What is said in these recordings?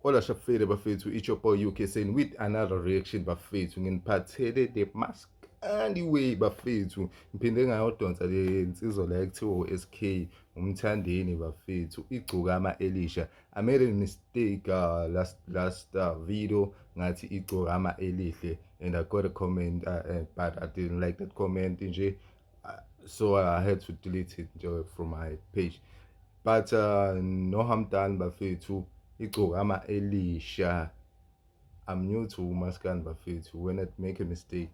Hola shafere bafethu, it's your boy UK saying with another reaction bafethu. Nginiphathele the mask anyway bafethu. Ngiphinde ngayodonsa le insizwa la ekuthiwa SK umthandeni bafethu. Igcokama Elisha. I made a mistake last video ngathi igcokama elihle, and I got a comment but I didn't like that comment nje. So I had to delete it from my page. But no harm done bafethu. Igcokama Elisha. I'm new to Maskandi bafethu. When I make a mistake,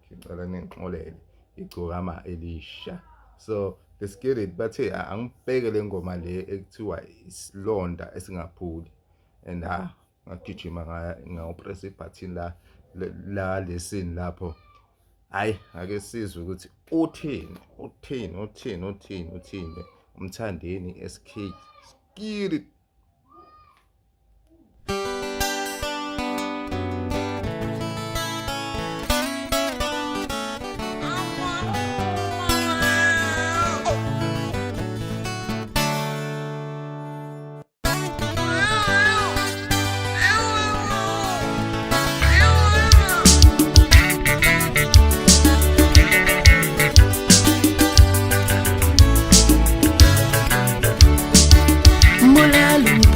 igcokama Elisha. So let's get it. But hey, angibheke le ngoma le ekuthiwa isilonda esingaphuli, and ngagijima ngawupress ibutton la lesson lapho. Hayi ake sizwe ukuthi uthini umthandeni SK. Get it.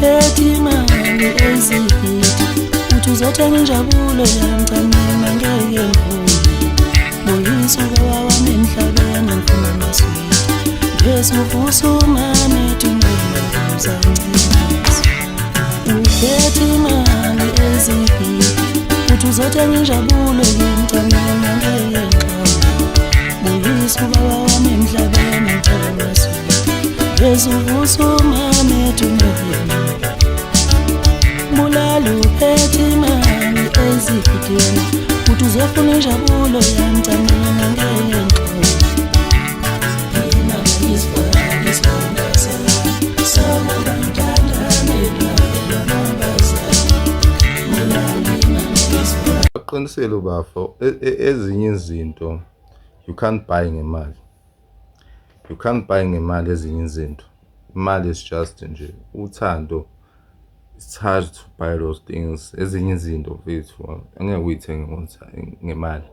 Phethi mali ezihidi uthi uzothenga injabulo yamcamina ngeke ngivule boyisa ubaba wami emhlabeni ngifuna amaswidi ngesufusa umame thungela uzancinisa. Uphethi mali ezihidi uthi uzothenga injabulo yamcamina ngeke ngivule boyisa ubaba wami emhlabeni ngifuna amaswidi ngesufusa umame thungela Mulalu uphethi imali ezifidini uthi uzofuna injabulo yamcamina ngeke ngixole. Yena isibali isibonda sama bantandane nabela mabazana. Mulalu isibali Aqinisele ubafo ezinye izinto you can't buy ngemali. You can't buy ngemali ezinye izinto. Imali is just nje uthando. It's hard to buy those things. Ezinye izinto mfethu angeke uyithenge ngemali.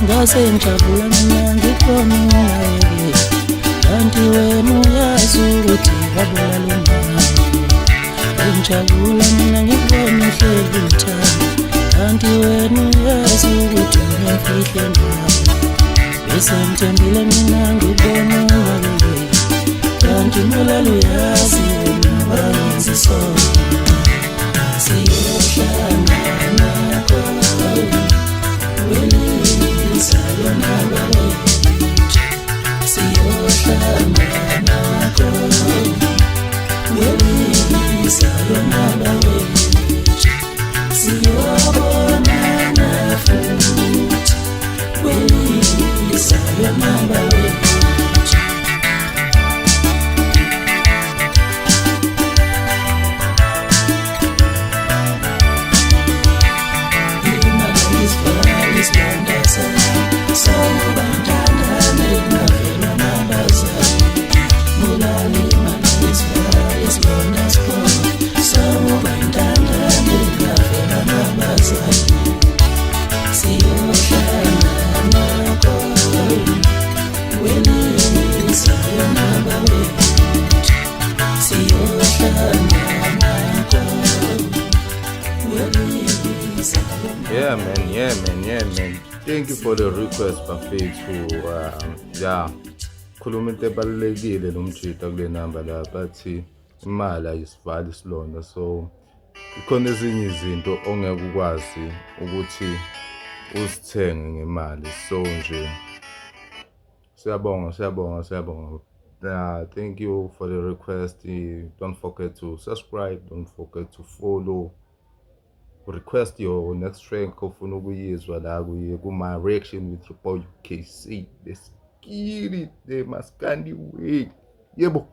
Ngase ngijabula mina ngikubona nawe kanti wena uyazi ukuthi wabula lo mama. Ngijabula mina ngikubona uhleli uthando kanti wena uyazi ukuthi ngimfihle nawe. Bese ngithembile mina ngikubona nawe kanti mulalu uyazi wena wangenza isono. Siyohlangana khona Yeah, man. Thank you for the request, bafethu. Yeah, khuluma into ebalulekile lo mjida kule number la bathi imali ayisivali isilonda, so ikhona ezinye izinto ongeke ukwazi ukuthi uzithenge ngemali. So nje siyabonga. Thank you for the request. Don't forget to subscribe, don't forget to follow. Request your next track ofuna ukuyizwa la kuma reaction with your boy UKC. Let's get it, the maskandi way. Yebo.